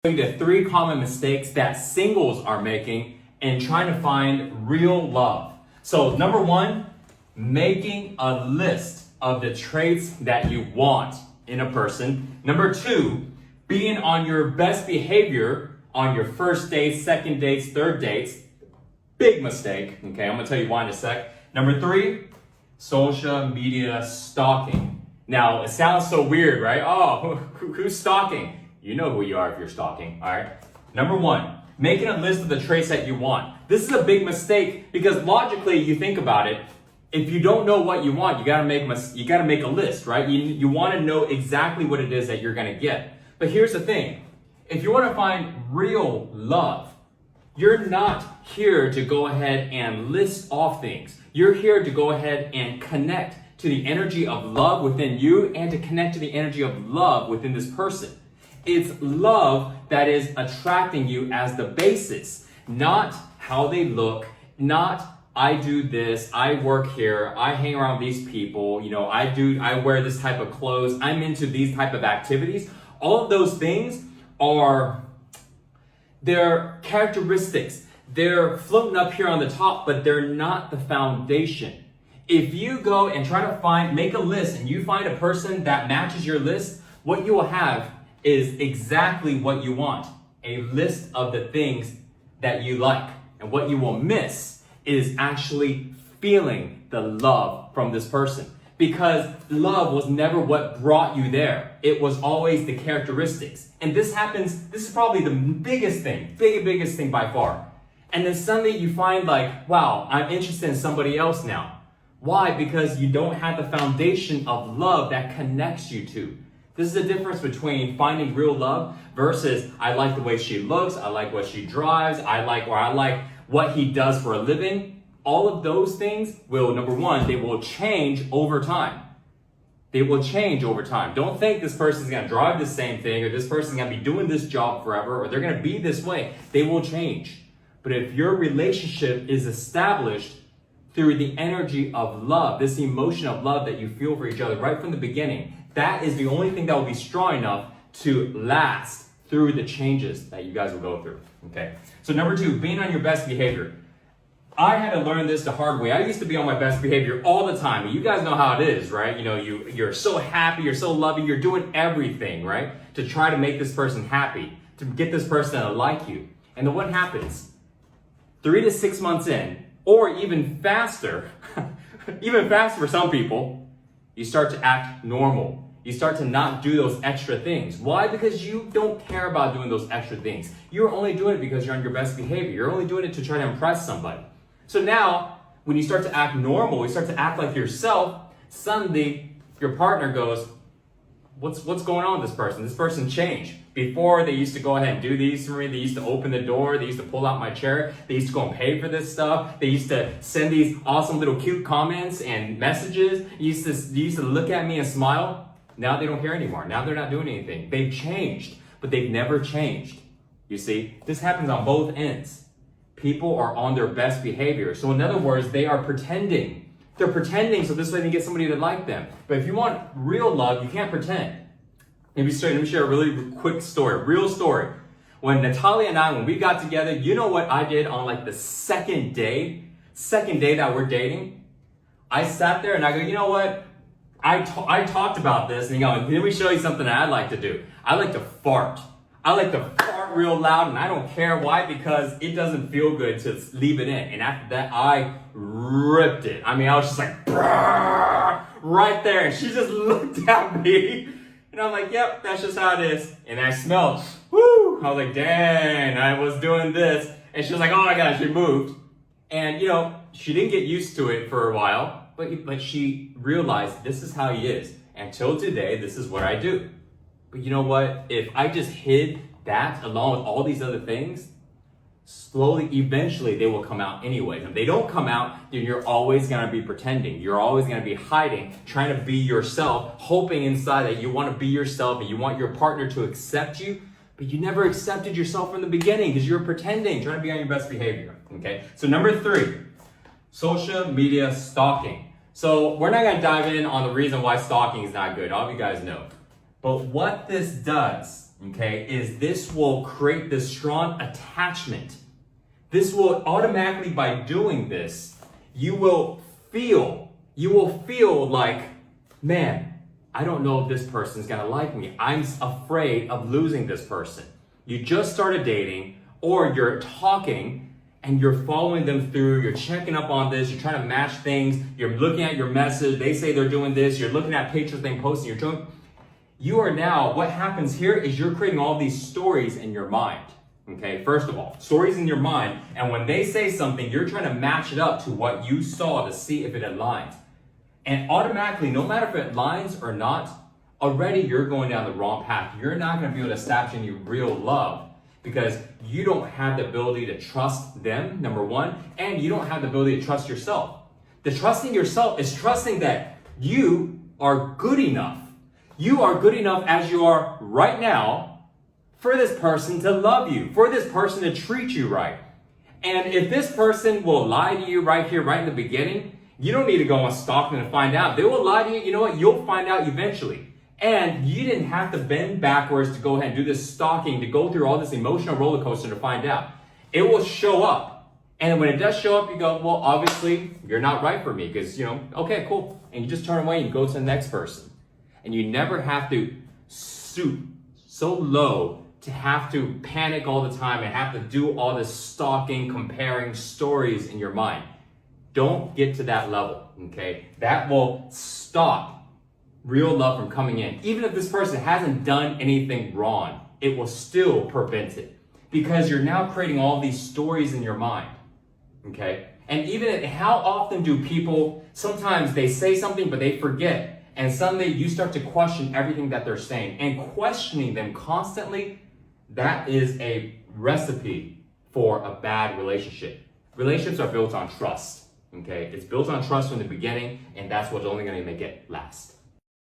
The 3 common mistakes that singles are making in trying to find real love. So number 1, making a list of the traits that you want in a person. Number 2, being on your best behavior on your first dates, second dates, third dates. Big mistake. Okay, I'm gonna tell you why in a sec. Number 3, social media stalking. Now, it sounds so weird, right? Oh, who's stalking? You know who you are if you're stalking, all right? Number 1, making a list of the traits that you want. This is a big mistake because logically, you think about it, if you don't know what you want, you gotta make a list, right? You wanna know exactly what it is that you're gonna get. But here's the thing, if you wanna find real love, you're not here to go ahead and list off things. You're here to go ahead and connect to the energy of love within you and to connect to the energy of love within this person. It's love that is attracting you as the basis, not how they look, not I do this, I work here, I hang around these people, I wear this type of clothes, I'm into these type of activities. All of those things they're characteristics. They're floating up here on the top, but they're not the foundation. If you go and try to make a list and you find a person that matches your list, what you will have is exactly what you want. A list of the things that you like. And what you will miss is actually feeling the love from this person. Because love was never what brought you there. It was always the characteristics. And this is probably the biggest thing by far. And then suddenly you find like, wow, I'm interested in somebody else now. Why? Because you don't have the foundation of love that connects you to. This is the difference between finding real love versus I like the way she looks, I like what she drives, I like what he does for a living. All of those things will, number 1, they will change over time. They will change over time. Don't think this person's gonna drive the same thing or this person's gonna be doing this job forever or they're gonna be this way. They will change. But if your relationship is established through the energy of love, this emotion of love that you feel for each other right from the beginning, that is the only thing that will be strong enough to last through the changes that you guys will go through, okay? So number 2, being on your best behavior. I had to learn this the hard way. I used to be on my best behavior all the time. You guys know how it is, right? You're so happy, you're so loving, you're doing everything, right? To try to make this person happy, to get this person to like you. And then what happens? 3 to 6 months in, or even faster, even faster for some people, you start to act normal. You start to not do those extra things. Why? Because you don't care about doing those extra things. You're only doing it because you're on your best behavior. You're only doing it to try to impress somebody. So now, when you start to act normal, you start to act like yourself, suddenly your partner goes, what's going on with this person? This person changed. Before, they used to go ahead and do these for me. They used to open the door. They used to pull out my chair. They used to go and pay for this stuff. They used to send these awesome little cute comments and messages. They used to look at me and smile. Now they don't care anymore. Now they're not doing anything. They've changed, but they've never changed. You see, this happens on both ends. People are on their best behavior. So in other words, they are pretending. They're pretending so this way they can get somebody to like them. But if you want real love, you can't pretend. Let me share a really quick story, real story. When Natalia and I, when we got together, you know what I did on like the second day that we're dating? I sat there and I go, you know what? I talked about this and let me show you something that I like to do. I like to fart. I like to fart real loud and I don't care why, because it doesn't feel good to leave it in. And after that, I ripped it. I was just like, right there. And she just looked at me and I'm like, yep, that's just how it is. And I smelled, woo. I was like, dang, I was doing this. And she was like, oh my gosh, she moved. And she didn't get used to it for a while. But she realized this is how he is. Until today, this is what I do. But you know what? If I just hid that along with all these other things, slowly, eventually, they will come out anyways. If they don't come out, then you're always going to be pretending. You're always going to be hiding, trying to be yourself, hoping inside that you want to be yourself and you want your partner to accept you. But you never accepted yourself from the beginning because you're pretending, trying to be on your best behavior. Okay? So number 3. Social media stalking. So we're not going to dive in on the reason why stalking is not good. All of you guys know. But what this does, okay, is this will create this strong attachment. This will automatically, by doing this, you will feel like, man, I don't know if this person's gonna like me. I'm afraid of losing this person. You just started dating, or you're talking and you're following them through, you're checking up on this, you're trying to match things, you're looking at your message, they say they're doing this, you're looking at pictures they posting, you're doing, you are now, what happens here is you're creating all these stories in your mind. Okay, first of all, stories in your mind, and when they say something, you're trying to match it up to what you saw to see if it aligns. And automatically, no matter if it aligns or not, already you're going down the wrong path. You're not going to be able to establish any real love because you don't have the ability to trust them, number one, and you don't have the ability to trust yourself. The trusting yourself is trusting that you are good enough. You are good enough as you are right now for this person to love you, for this person to treat you right. And if this person will lie to you right here, right in the beginning, you don't need to go on stalking to find out. They will lie to you. You know what? You'll find out eventually. And you didn't have to bend backwards to go ahead and do this stalking, to go through all this emotional roller coaster to find out. It will show up. And when it does show up, you go, well, obviously, you're not right for me because, okay, cool. And you just turn away and go to the next person. And you never have to stoop so low to have to panic all the time and have to do all this stalking, comparing stories in your mind. Don't get to that level, okay? That will stop real love from coming in. Even if this person hasn't done anything wrong, it will still prevent it because you're now creating all these stories in your mind, okay? And even how often do people, sometimes they say something but they forget, and suddenly you start to question everything that they're saying, and questioning them constantly, that is a recipe for a bad relationship. Relationships are built on trust, okay? It's built on trust from the beginning, and that's what's only going to make it last.